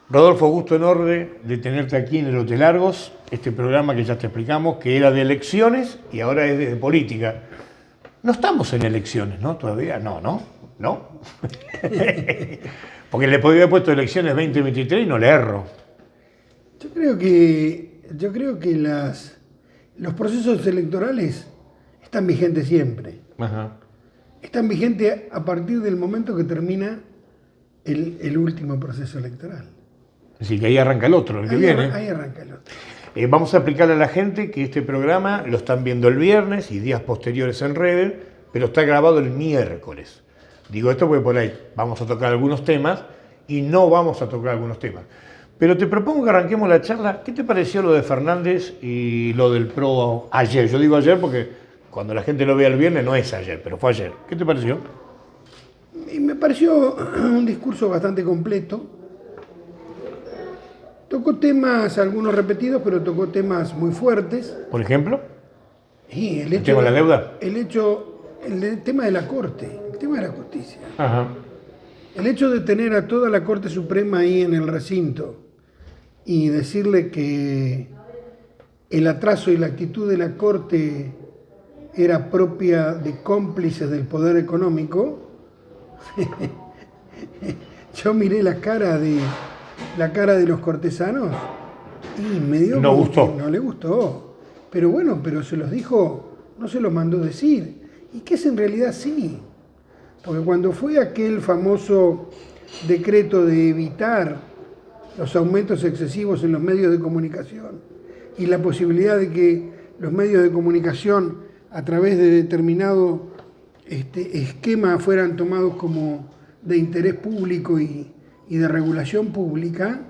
Rodolfo, gusto enorme de tenerte aquí en el Hotel Argos, este programa que ya te explicamos, que era de elecciones y ahora es de política. No estamos en elecciones, ¿no? Todavía no. Porque le podría haber puesto elecciones 2023 y no le erro. Yo creo que los procesos electorales están vigentes siempre. Ajá. Están vigentes a partir del momento que termina el último proceso electoral. Así que ahí arranca el otro, el que viene. Ahí arranca el otro. Vamos a explicarle a la gente que este programa lo están viendo el viernes y días posteriores en redes, pero está grabado el miércoles. Digo esto porque por ahí vamos a tocar algunos temas y no vamos a tocar algunos temas. Pero te propongo que arranquemos la charla. ¿Qué te pareció lo de Fernández y lo del PRO ayer? Yo digo ayer porque cuando la gente lo vea el viernes no es ayer, pero fue ayer. ¿Qué te pareció? Y me pareció un discurso bastante completo. Tocó temas, algunos repetidos, pero tocó temas muy fuertes. ¿Por ejemplo? Y ¿El tema de la deuda? El tema de la Corte, el tema de la justicia. Ajá. El hecho de tener a toda la Corte Suprema ahí en el recinto y decirle que el atraso y la actitud de la Corte era propia de cómplices del poder económico, yo miré la cara de los cortesanos y me dio No como gustó. que no le gustó. Pero bueno, pero se los dijo, no se los mandó decir. Y que es en realidad sí. Porque cuando fue aquel famoso decreto de evitar los aumentos excesivos en los medios de comunicación y la posibilidad de que los medios de comunicación a través de determinado esquema fueran tomados como de interés público y de regulación pública,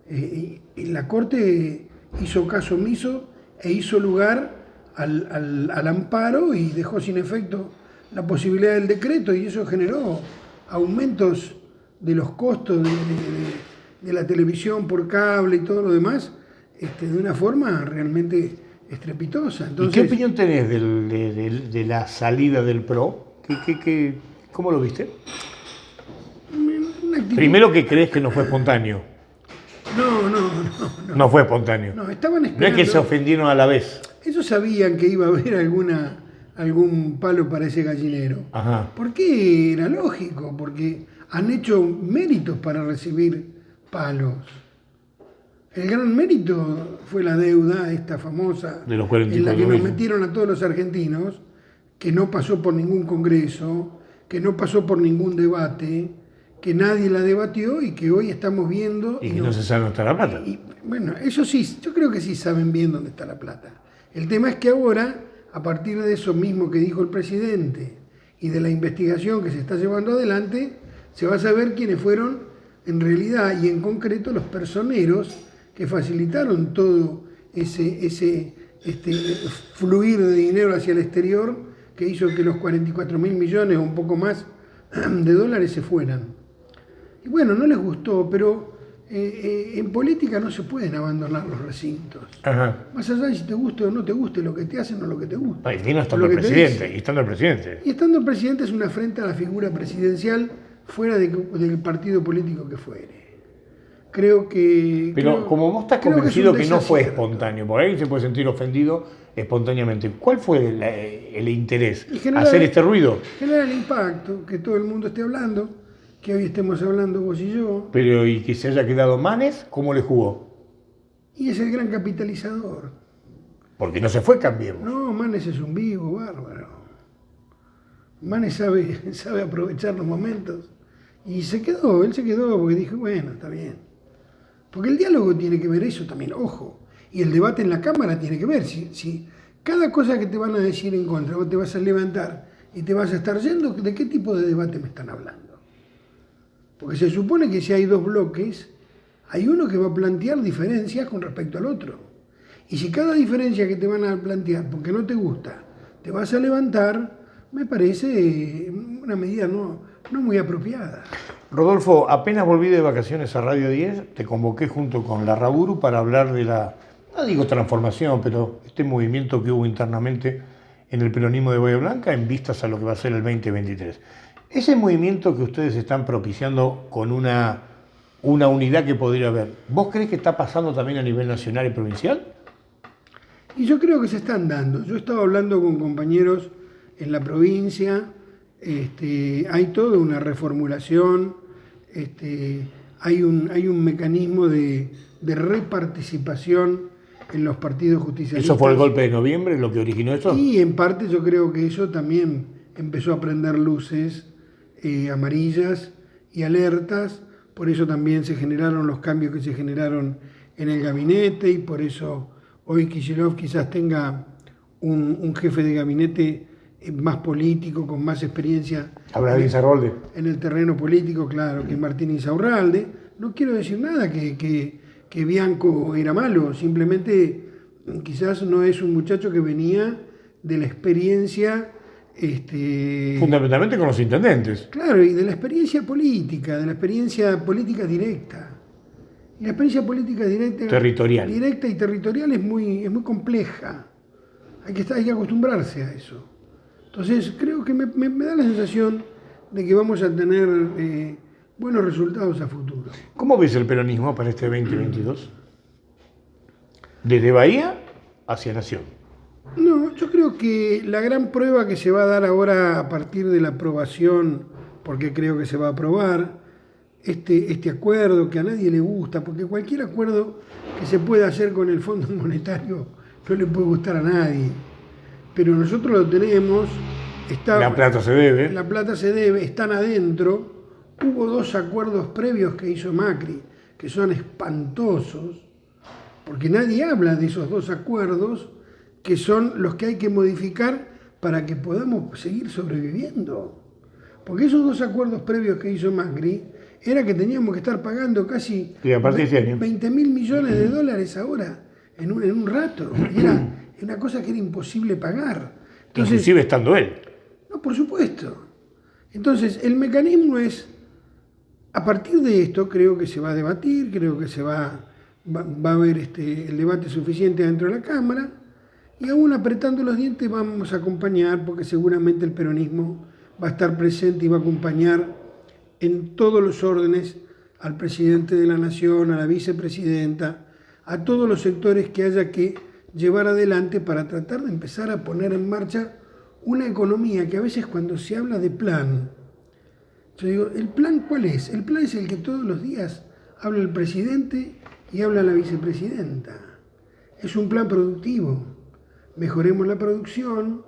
y la Corte hizo caso omiso e hizo lugar al amparo y dejó sin efecto la posibilidad del decreto, y eso generó aumentos de los costos de la televisión por cable y todo lo demás, de una forma realmente estrepitosa. Entonces, ¿Y qué opinión tenés de la salida del PRO? ¿Cómo lo viste? Primero, que crees que no fue espontáneo. No. No fue espontáneo. No, estaban No es esperando. que se ofendieron a la vez. Ellos sabían que iba a haber algún palo para ese gallinero. Ajá. Porque era lógico, porque han hecho méritos para recibir palos. El gran mérito fue la deuda, esta famosa, De los en la que 44.000. nos metieron a todos los argentinos, que no pasó por ningún congreso, que no pasó por ningún debate, que nadie la debatió y que hoy estamos viendo. Y que no se sabe dónde está la plata. Bueno, eso sí, yo creo que sí saben bien dónde está la plata. El tema es que ahora, a partir de eso mismo que dijo el presidente y de la investigación que se está llevando adelante, se va a saber quiénes fueron en realidad y en concreto los personeros que facilitaron todo ese fluir de dinero hacia el exterior que hizo que los 44.000 millones o un poco más de dólares se fueran. Y bueno, no les gustó, pero en política no se pueden abandonar los recintos. Ajá. Más allá de si te guste o no te guste lo que te hacen o lo que te gusta. Y vino estando el presidente. Y estando el presidente. Y estando el presidente es una afrenta a la figura presidencial fuera del partido político que fuere. Pero como vos estás convencido que no fue desacierto. espontáneo, por ahí se puede sentir ofendido espontáneamente. ¿Cuál fue el interés? Generar- ¿Hacer este ruido? Genera el impacto, que todo el mundo esté hablando, que hoy estemos hablando vos y yo, Pero y que se haya quedado Manes, ¿cómo le jugó? y es el gran capitalizador. Porque no se fue Cambiemos. No, Manes es un vivo, bárbaro. Manes sabe aprovechar los momentos. Y él se quedó porque dijo, bueno, está bien. Porque el diálogo tiene que ver eso también, ojo. Y el debate en la Cámara tiene que ver. Si cada cosa que te van a decir en contra, vos te vas a levantar y te vas a estar yendo, ¿de qué tipo de debate me están hablando? Porque se supone que si hay dos bloques, hay uno que va a plantear diferencias con respecto al otro. Y si cada diferencia que te van a plantear, porque no te gusta, te vas a levantar, me parece una medida no muy apropiada. Rodolfo, apenas volví de vacaciones a Radio 10, te convoqué junto con la Raburu para hablar de la, no digo transformación, pero este movimiento que hubo internamente en el peronismo de Bahía Blanca en vistas a lo que va a ser el 2023. Ese movimiento que ustedes están propiciando con una una unidad que podría haber. ¿Vos crees que está pasando también a nivel nacional y provincial? Y yo creo que se están dando. Yo estaba hablando con compañeros en la provincia, hay toda una reformulación, hay un mecanismo de reparticipación en los partidos justicialistas. ¿Eso fue el golpe de noviembre lo que originó esto? Y en parte yo creo que eso también empezó a prender luces amarillas y alertas, por eso también se generaron los cambios que se generaron en el gabinete y por eso hoy Kicillof quizás tenga un jefe de gabinete más político, con más experiencia en el terreno político, claro, que Martín Insaurralde. No quiero decir nada que Bianco era malo, simplemente quizás no es un muchacho que venía de la experiencia... fundamentalmente con los intendentes. Claro, y de la experiencia política directa. Y la experiencia política directa y territorial es muy compleja. Hay que acostumbrarse a eso. Entonces creo que me da la sensación de que vamos a tener buenos resultados a futuro. ¿Cómo ves el peronismo para este 2022? Desde Bahía hacia Nación. No, yo creo que la gran prueba que se va a dar ahora a partir de la aprobación, porque creo que se va a aprobar, este acuerdo que a nadie le gusta, porque cualquier acuerdo que se pueda hacer con el Fondo Monetario no le puede gustar a nadie. Pero nosotros lo tenemos, la plata se debe. La plata se debe, están adentro. Hubo 2 acuerdos previos que hizo Macri, que son espantosos, porque nadie habla de esos 2 acuerdos, que son los que hay que modificar para que podamos seguir sobreviviendo. Porque esos 2 acuerdos previos que hizo Macri, era que teníamos que estar pagando casi 20.000 millones de dólares ahora, en un rato. Era una cosa que era imposible pagar. Entonces, inclusive estando él. No, por supuesto. Entonces, el mecanismo es, a partir de esto, creo que se va a debatir, creo que va a haber el debate suficiente dentro de la Cámara, y aún apretando los dientes vamos a acompañar, porque seguramente el peronismo va a estar presente y va a acompañar en todos los órdenes al presidente de la Nación, a la vicepresidenta, a todos los sectores que haya que llevar adelante para tratar de empezar a poner en marcha una economía que a veces cuando se habla de plan, yo digo, ¿el plan cuál es? El plan es el que todos los días habla el presidente y habla la vicepresidenta. Es un plan productivo. Mejoremos la producción,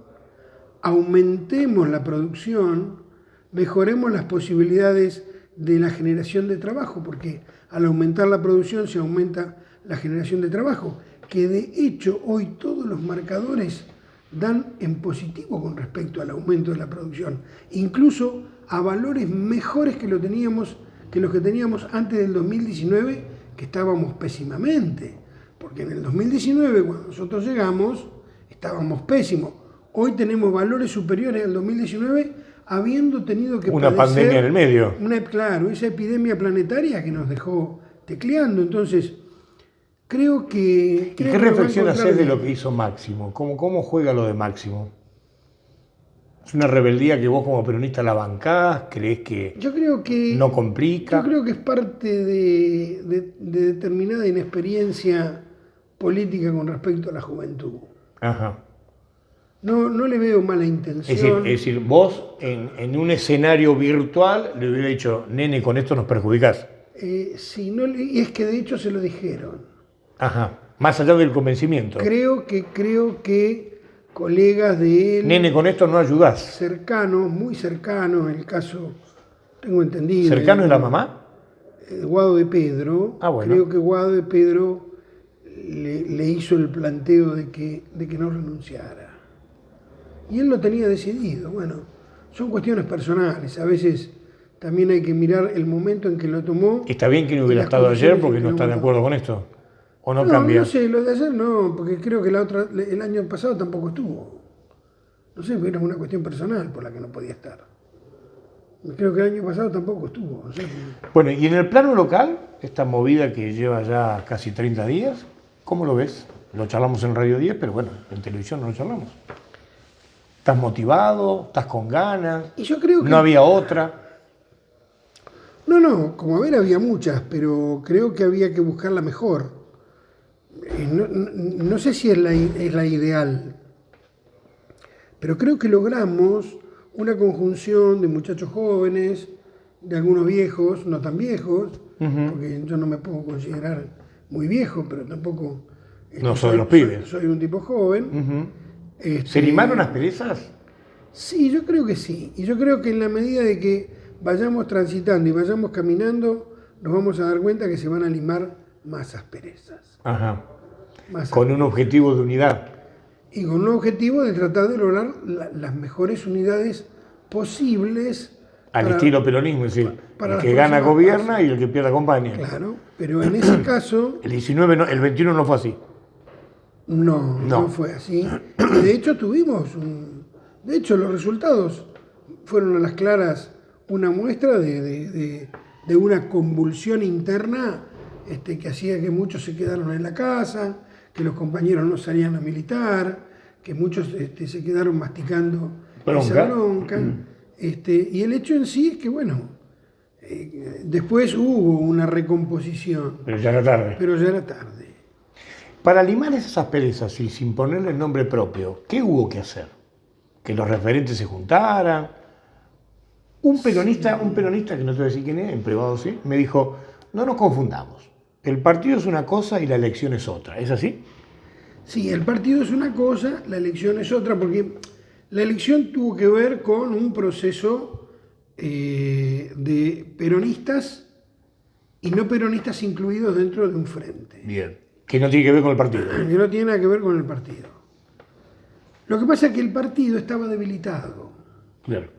aumentemos la producción, mejoremos las posibilidades de la generación de trabajo, porque al aumentar la producción se aumenta la generación de trabajo, que de hecho hoy todos los marcadores dan en positivo con respecto al aumento de la producción, incluso a valores mejores que los que teníamos antes del 2019, que estábamos pésimamente, porque en el 2019 cuando nosotros llegamos estábamos pésimos. Hoy tenemos valores superiores al 2019, habiendo tenido que una pandemia en el medio. Claro, esa epidemia planetaria que nos dejó tecleando. Entonces, creo que... ¿Y qué reflexión haces de lo que hizo Máximo? ¿Cómo juega lo de Máximo? ¿Es una rebeldía que vos como peronista la bancás? ¿Crees que yo creo que no complica? Yo creo que es parte de determinada inexperiencia política con respecto a la juventud. Ajá. No le veo mala intención. Es decir, vos en un escenario virtual le hubiera dicho, nene, con esto nos perjudicás. Sí, y es que de hecho se lo dijeron. Ajá, más allá del convencimiento. Creo que colegas de él... Nene, con esto no ayudás. Cercanos, muy cercanos, en el caso, tengo entendido... ¿Cercano es la mamá? Guado de Pedro. Ah, bueno. Creo que Guado de Pedro le hizo el planteo de que no renunciara. Y él lo tenía decidido. Bueno, son cuestiones personales. A veces también hay que mirar el momento en que lo tomó. ¿Está bien que no hubiera estado ayer porque no está de acuerdo con esto? ¿O no cambia? No sé, lo de ayer no, porque creo que el año pasado tampoco estuvo. No sé, era una cuestión personal por la que no podía estar. Creo que el año pasado tampoco estuvo. No sé. Bueno, y en el plano local, esta movida que lleva ya casi 30 días, ¿cómo lo ves? Lo charlamos en Radio 10, pero bueno, en televisión no lo charlamos. ¿Estás motivado? ¿Estás con ganas? Y yo creo que ¿No había otra? No, como a ver había muchas, pero creo que había que buscarla mejor. No sé si es la ideal, pero creo que logramos una conjunción de muchachos jóvenes, de algunos viejos, no tan viejos, porque yo no me puedo considerar muy viejo, pero tampoco... No soy de los pibes. Soy un tipo joven. ¿Se limaron las perezas? Sí, yo creo que sí. Y yo creo que en la medida de que vayamos transitando y vayamos caminando, nos vamos a dar cuenta que se van a limar más asperezas. Ajá. Más Con un objetivo de unidad. Y con un objetivo de tratar de lograr las mejores unidades posibles. Al estilo peronismo, es decir, para el las que gana próximas gobierna fases. y el que pierde acompaña. Claro, pero en ese caso El 19, el 21 no fue así. no fue así. Y de hecho de hecho los resultados fueron a las claras una muestra de una convulsión interna que hacía que muchos se quedaron en la casa, que los compañeros no salían a militar, que muchos se quedaron masticando esa bronca. Y el hecho en sí es que, bueno, después hubo una recomposición. Pero ya era tarde. Pero ya era tarde. Para limar esas asperezas y sin ponerle el nombre propio, ¿qué hubo que hacer? Que los referentes se juntaran. Un peronista que no te voy a decir quién es, en privado sí, me dijo, no nos confundamos. El partido es una cosa y la elección es otra. ¿Es así? Sí, el partido es una cosa, la elección es otra, porque la elección tuvo que ver con un proceso de peronistas y no peronistas incluidos dentro de un frente. Bien. Que no tiene que ver con el partido. Que no tiene nada que ver con el partido. Lo que pasa es que el partido estaba debilitado. Claro.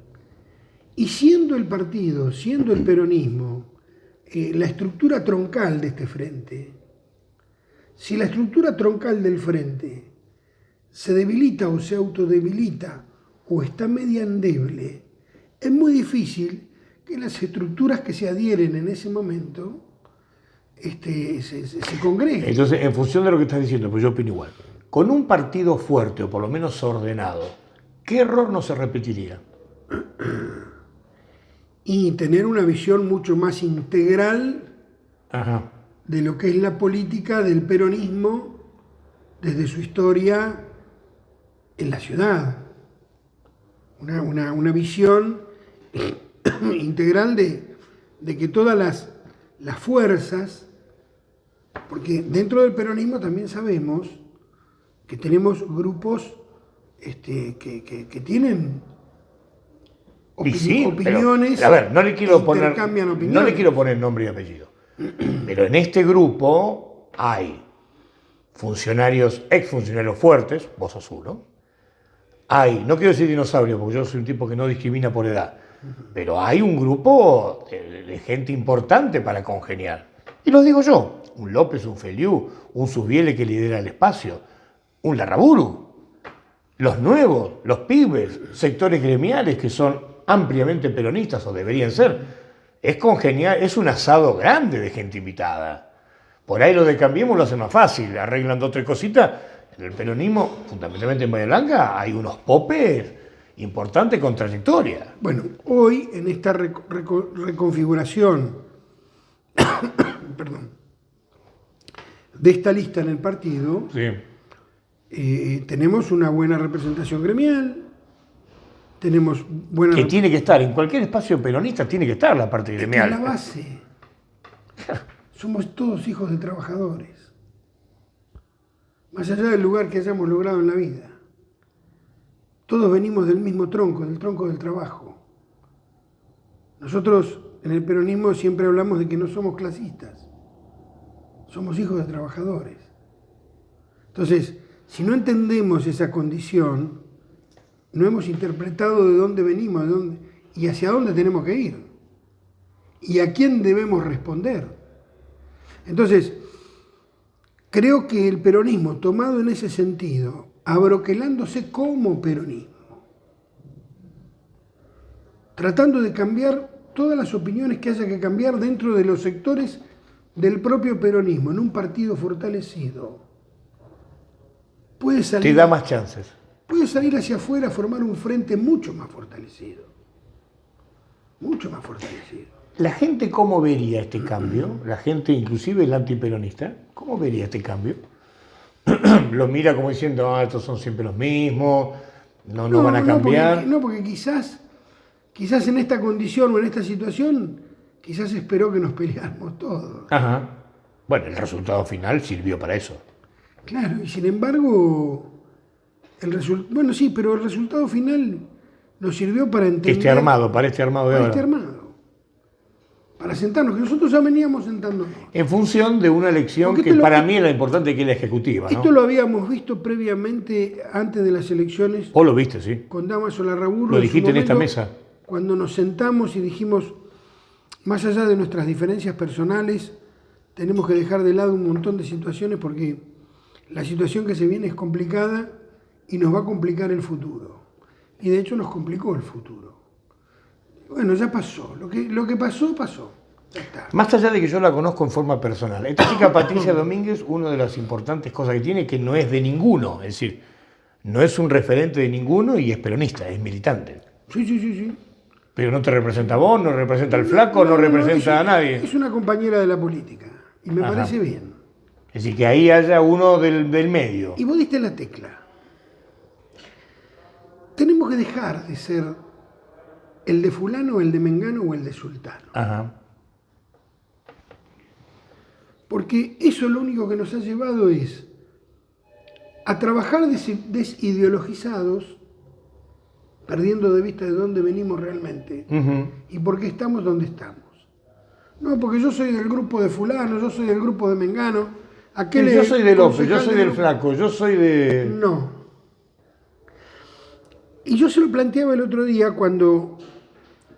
Y siendo el partido, siendo el peronismo, la estructura troncal de este frente, si la estructura troncal del frente se debilita o se autodebilita o está media endeble, es muy difícil que las estructuras que se adhieren en ese momento se congreguen. Entonces, en función de lo que estás diciendo, pues yo opino igual. Con un partido fuerte o por lo menos ordenado, ¿qué error no se repetiría? Y tener una visión mucho más integral Ajá. de lo que es la política del peronismo desde su historia en la ciudad. Una visión integral de que todas las fuerzas, porque dentro del peronismo también sabemos que tenemos grupos que tienen opiniones, pero, a ver, no le quiero poner nombre y apellido. Pero en este grupo hay funcionarios, exfuncionarios fuertes, vos sos uno. Hay, no quiero decir dinosaurio, porque yo soy un tipo que no discrimina por edad, pero hay un grupo de gente importante para congeniar. Y lo digo yo, un López, un Feliú, un Susbiele que lidera el espacio, un Larraburu, los nuevos, los pibes, sectores gremiales que son ampliamente peronistas o deberían ser. Es congeniar, es un asado grande de gente invitada. Por ahí lo de Cambiemos lo hace más fácil, arreglan 2 o 3 cositas. En el peronismo, fundamentalmente en Bahía Blanca, hay unos popes importantes con trayectoria. Bueno, hoy en esta reconfiguración perdón, de esta lista en el partido, Sí. Tenemos una buena representación gremial, tenemos buena... Que tiene que estar, en cualquier espacio peronista tiene que estar la parte gremial. Es la base. Somos todos hijos de trabajadores. Más allá del lugar que hayamos logrado en la vida. Todos venimos del mismo tronco, del tronco del trabajo. Nosotros en el peronismo siempre hablamos de que no somos clasistas. Somos hijos de trabajadores. Entonces, si no entendemos esa condición, no hemos interpretado de dónde venimos y hacia dónde tenemos que ir. Y a quién debemos responder. Entonces, creo que el peronismo, tomado en ese sentido, abroquelándose como peronismo, tratando de cambiar todas las opiniones que haya que cambiar dentro de los sectores del propio peronismo, en un partido fortalecido, puede salir, te da más chances. Puede salir hacia afuera a formar un frente mucho más fortalecido. Mucho más fortalecido. ¿La gente cómo vería este cambio? La gente, inclusive el antiperonista, ¿cómo vería este cambio? Lo mira como diciendo, ah, estos son siempre los mismos, no van a cambiar. Porque quizás en esta condición o en esta situación, quizás esperó que nos peleáramos todos. Ajá. Bueno, el resultado final sirvió para eso. Claro, y sin embargo, bueno, sí, pero el resultado final nos sirvió para entender... Para este armado de ahora. Este armado. Para sentarnos, que nosotros ya veníamos sentándonos. En función de una elección que para mí es la importante, que es la ejecutiva, ¿no? Esto lo habíamos visto previamente, antes de las elecciones. Vos lo viste, sí. Con Dámaso Larraburu. Lo dijiste en esta mesa. Cuando nos sentamos y dijimos, más allá de nuestras diferencias personales, tenemos que dejar de lado un montón de situaciones porque la situación que se viene es complicada y nos va a complicar el futuro. Y de hecho nos complicó el futuro. Bueno, ya pasó. Lo que pasó, pasó. Ya está. Más allá de que yo la conozco en forma personal, esta chica Patricia Domínguez, una de las importantes cosas que tiene es que no es de ninguno, es decir, no es un referente de ninguno y es peronista, es militante. Sí. Pero no te representa a vos, no representa al flaco, no representa a nadie. Es una compañera de la política y me parece bien. Es decir, que ahí haya uno del medio. Y vos diste la tecla. Tenemos que dejar de ser el de fulano, el de mengano o el de sultano. Ajá. Porque eso lo único que nos ha llevado es a trabajar desideologizados, perdiendo de vista de dónde venimos realmente y por qué estamos donde estamos. No, porque yo soy del grupo de fulano, yo soy del grupo de mengano. Yo soy de López, yo soy del flaco, yo soy de... No. Y yo se lo planteaba el otro día cuando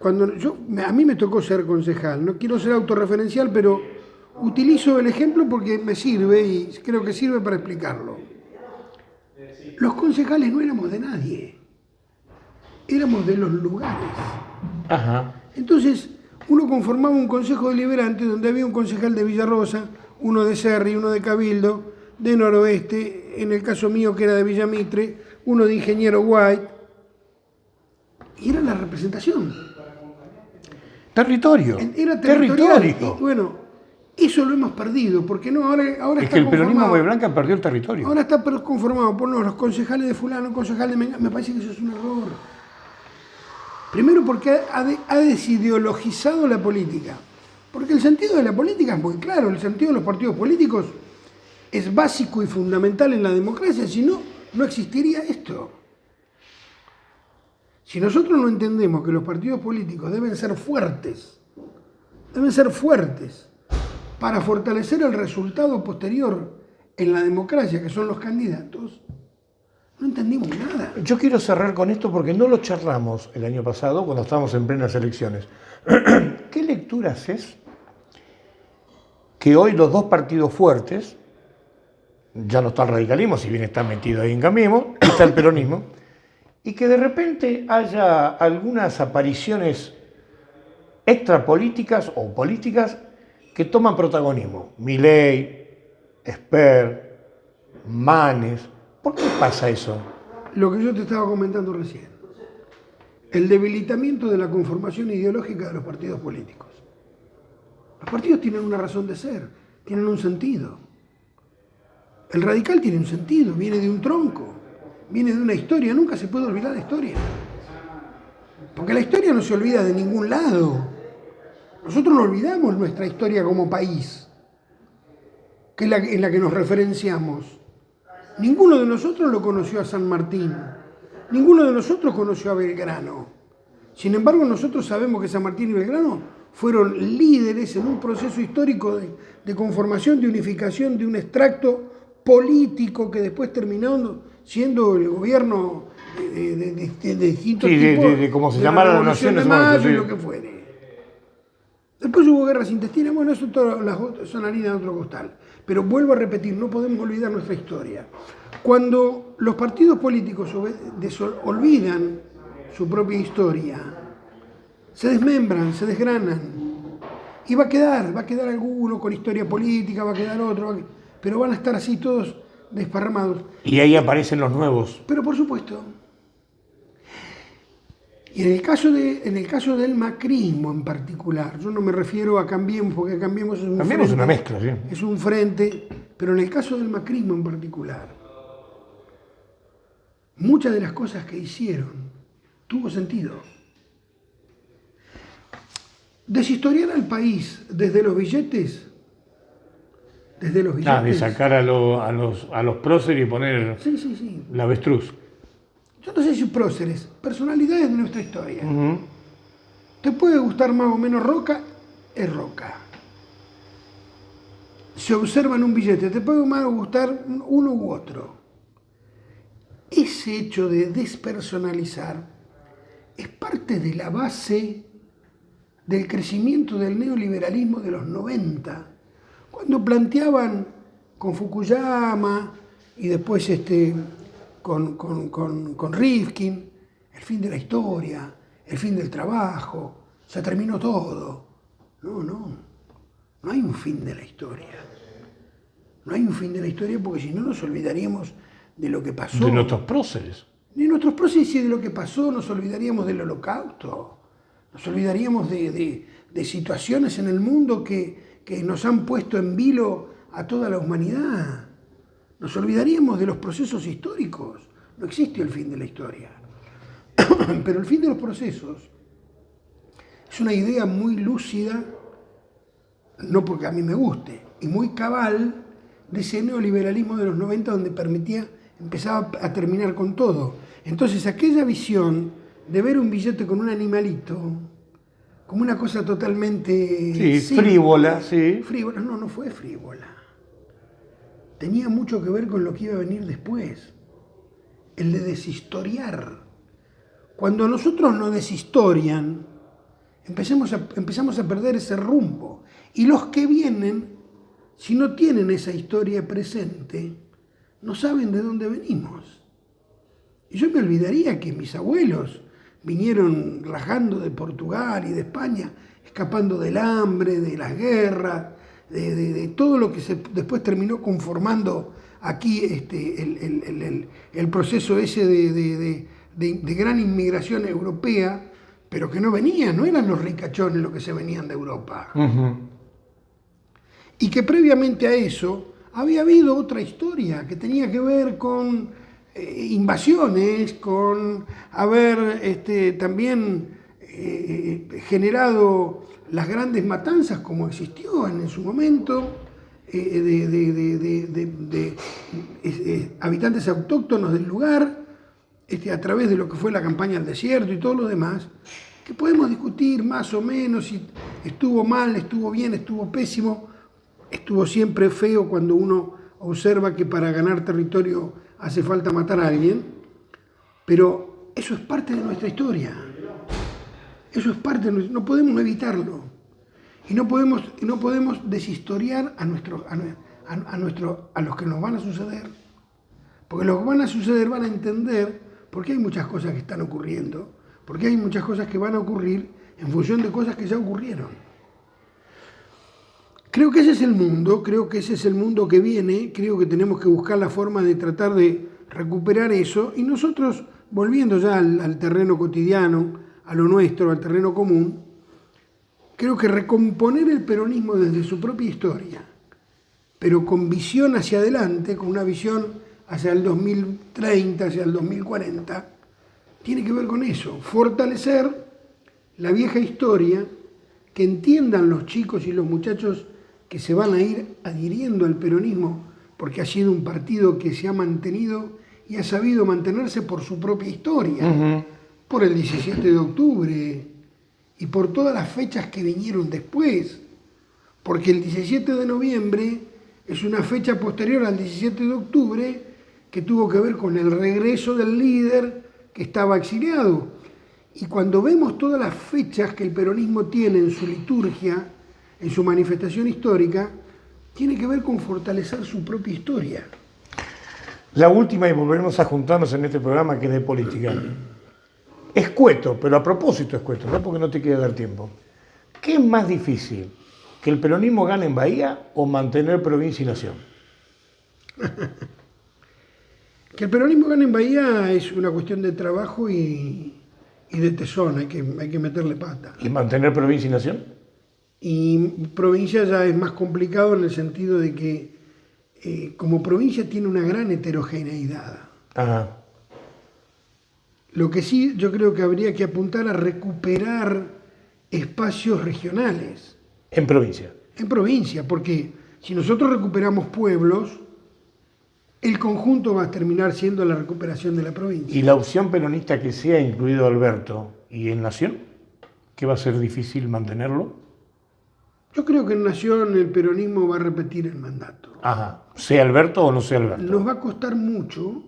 a mí me tocó ser concejal. No quiero ser autorreferencial, pero utilizo el ejemplo porque me sirve y creo que sirve para explicarlo. Los concejales no éramos de nadie, éramos de los lugares. Ajá. Entonces, uno conformaba un consejo deliberante donde había un concejal de Villarrosa, uno de Cerri, uno de Cabildo, de Noroeste, en el caso mío que era de Villamitre, uno de Ingeniero White, y era la representación. Territorio. Era territorial. Y, bueno, eso lo hemos perdido, porque no, ahora es está que el peronismo conformado. Blanca perdió el territorio. Ahora está conformado por los concejales de fulano, concejal de mengano. Me parece que eso es un error. Primero porque ha desideologizado la política. Porque el sentido de la política es muy claro, el sentido de los partidos políticos es básico y fundamental en la democracia, si no, no existiría esto. Si nosotros no entendemos que los partidos políticos deben ser fuertes para fortalecer el resultado posterior en la democracia, que son los candidatos, no entendimos nada. Yo quiero cerrar con esto porque no lo charlamos el año pasado cuando estábamos en plenas elecciones. ¿Qué lectura haces que hoy los dos partidos fuertes, ya no está el radicalismo, si bien está metido ahí en Cambiemos, está el peronismo, y que de repente haya algunas apariciones extrapolíticas o políticas que toman protagonismo? Milei, Esper, Manes. ¿Por qué pasa eso? Lo que yo te estaba comentando recién. El debilitamiento de la conformación ideológica de los partidos políticos. Los partidos tienen una razón de ser, tienen un sentido. El radical tiene un sentido, viene de un tronco, viene de una historia, nunca se puede olvidar la historia. Porque la historia no se olvida de ningún lado. Nosotros no olvidamos nuestra historia como país, que es en la que nos referenciamos. Ninguno de nosotros lo conoció a San Martín, ninguno de nosotros conoció a Belgrano. Sin embargo, nosotros sabemos que San Martín y Belgrano fueron líderes en un proceso histórico de conformación, de unificación de un extracto político que después terminó siendo el gobierno de distintos tipos. De cómo se llamara la nación de Mayo y lo que fuere. Después hubo guerras intestinas, bueno, eso son harina de otro costal. Pero vuelvo a repetir, no podemos olvidar nuestra historia. Cuando los partidos políticos olvidan su propia historia, se desmembran, se desgranan, y va a quedar alguno con historia política, va a quedar otro, pero van a estar así todos desparramados. Y ahí aparecen los nuevos. Pero por supuesto. Y en el caso del macrismo en particular, yo no me refiero a Cambiemos, porque Cambiemos es un Cambiemos frente, una mezcla, sí. es un frente, pero en el caso del macrismo en particular, muchas de las cosas que hicieron tuvo sentido. Deshistoriar al país desde los billetes, De sacar a los próceres y poner Sí. la avestruz. Yo no sé si próceres, personalidades de nuestra historia. Te puede gustar más o menos Roca, es Roca. Se observa en un billete, te puede más gustar uno u otro. Ese hecho de despersonalizar es parte de la base del crecimiento del neoliberalismo de los 90, cuando planteaban con Fukuyama y después con Rifkin el fin de la historia, el fin del trabajo, se terminó todo. No hay un fin de la historia. No hay un fin de la historia porque si no nos olvidaríamos de lo que pasó. De nuestros próceres. De nuestros próceres y de lo que pasó, nos olvidaríamos del Holocausto. Nos olvidaríamos de situaciones en el mundo que nos han puesto en vilo a toda la humanidad. Nos olvidaríamos de los procesos históricos. No existe el fin de la historia. Pero el fin de los procesos es una idea muy lúcida, no porque a mí me guste, y muy cabal de ese neoliberalismo de los 90 donde empezaba a terminar con todo. Entonces aquella visión de ver un billete con un animalito como una cosa totalmente frívola, sí. Frívola, no fue frívola. Tenía mucho que ver con lo que iba a venir después, el de deshistoriar. Cuando nosotros nos deshistorian, empezamos a perder ese rumbo. Y los que vienen, si no tienen esa historia presente, no saben de dónde venimos. Y yo me olvidaría que mis abuelos vinieron rajando de Portugal y de España, escapando del hambre, de las guerras, de todo lo que después terminó conformando aquí el proceso ese de gran inmigración europea, pero que no eran los ricachones los que se venían de Europa. Y que previamente a eso había habido otra historia que tenía que ver con invasiones, con haber también generado las grandes matanzas como existió en su momento, de habitantes autóctonos del lugar, a través de lo que fue la campaña al desierto y todo lo demás, que podemos discutir más o menos si estuvo mal, estuvo bien, estuvo pésimo, estuvo siempre feo cuando uno observa que para ganar territorio hace falta matar a alguien, pero eso es parte de nuestra historia. Eso es parte de no podemos evitarlo. Y no podemos deshistoriar a los que nos van a suceder. Porque los que van a suceder van a entender por qué hay muchas cosas que están ocurriendo, porque hay muchas cosas que van a ocurrir en función de cosas que ya ocurrieron. Creo que ese es el mundo que viene, creo que tenemos que buscar la forma de tratar de recuperar eso y nosotros, volviendo ya al terreno cotidiano, a lo nuestro, al terreno común, creo que recomponer el peronismo desde su propia historia, pero con visión hacia adelante, con una visión hacia el 2030, hacia el 2040, tiene que ver con eso, fortalecer la vieja historia, que entiendan los chicos y los muchachos que se van a ir adhiriendo al peronismo, porque ha sido un partido que se ha mantenido y ha sabido mantenerse por su propia historia, por el 17 de octubre y por todas las fechas que vinieron después, porque el 17 de noviembre es una fecha posterior al 17 de octubre que tuvo que ver con el regreso del líder que estaba exiliado. Y cuando vemos todas las fechas que el peronismo tiene en su liturgia, en su manifestación histórica, tiene que ver con fortalecer su propia historia. La última, y volveremos a juntarnos en este programa que es de política. Escueto, pero a propósito escueto, no porque no te quiera dar tiempo. ¿Qué es más difícil? ¿Que el peronismo gane en Bahía o mantener provincia y nación? Que el peronismo gane en Bahía es una cuestión de trabajo y y de tesón, hay que meterle pata. ¿Y mantener provincia y nación? Y provincia ya es más complicado en el sentido de que como provincia tiene una gran heterogeneidad. Ajá. Lo que sí yo creo que habría que apuntar a recuperar espacios regionales. En provincia. En provincia, porque si nosotros recuperamos pueblos, el conjunto va a terminar siendo la recuperación de la provincia. ¿Y la opción peronista que sea incluido Alberto y en Nación? ¿Que va a ser difícil mantenerlo? Yo creo que en Nación el peronismo va a repetir el mandato. Ajá. ¿Sea Alberto o no sea Alberto? Nos va a costar mucho,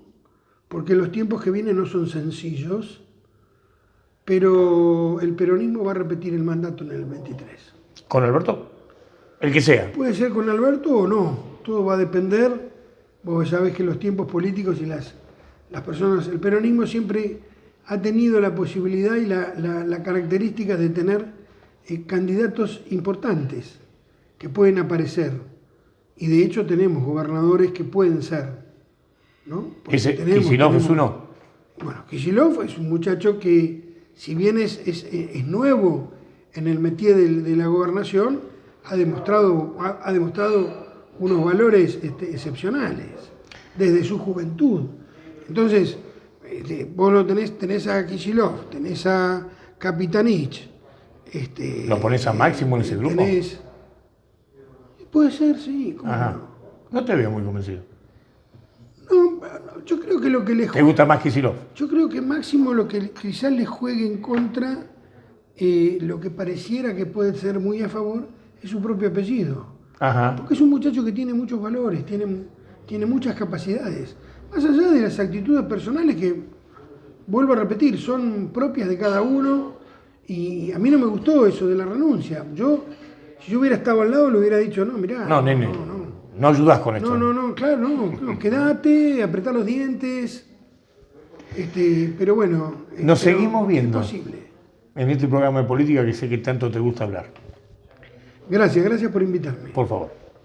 porque los tiempos que vienen no son sencillos, pero el peronismo va a repetir el mandato en el 23. ¿Con Alberto? El que sea. Puede ser con Alberto o no, todo va a depender. Vos sabés que los tiempos políticos y las personas, el peronismo siempre ha tenido la posibilidad y la característica de tener candidatos importantes que pueden aparecer. Y de hecho tenemos gobernadores que pueden ser, ¿no? Kicillof es uno. Bueno, Kicillof es un muchacho que, si bien es nuevo en el métier de la gobernación, ha demostrado unos valores excepcionales desde su juventud. Entonces, vos lo tenés a Kicillof, tenés a Capitanich. ¿Lo pones a Máximo en ese grupo? Puede ser, sí. Ajá. No te veo muy convencido. No, yo creo que lo que le ¿Te gusta más Kicillof? Yo creo que Máximo lo que quizás le juegue en contra, lo que pareciera que puede ser muy a favor, es su propio apellido. Ajá. Porque es un muchacho que tiene muchos valores, tiene muchas capacidades. Más allá de las actitudes personales que, vuelvo a repetir, son propias de cada uno, y a mí no me gustó eso de la renuncia. Si yo hubiera estado al lado, le hubiera dicho, no, mirá. No, nene, no ayudás con esto. No, claro, no, quédate, apretá los dientes. Pero bueno. Nos seguimos viendo. Es posible. En este programa de política que sé que tanto te gusta hablar. Gracias por invitarme. Por favor.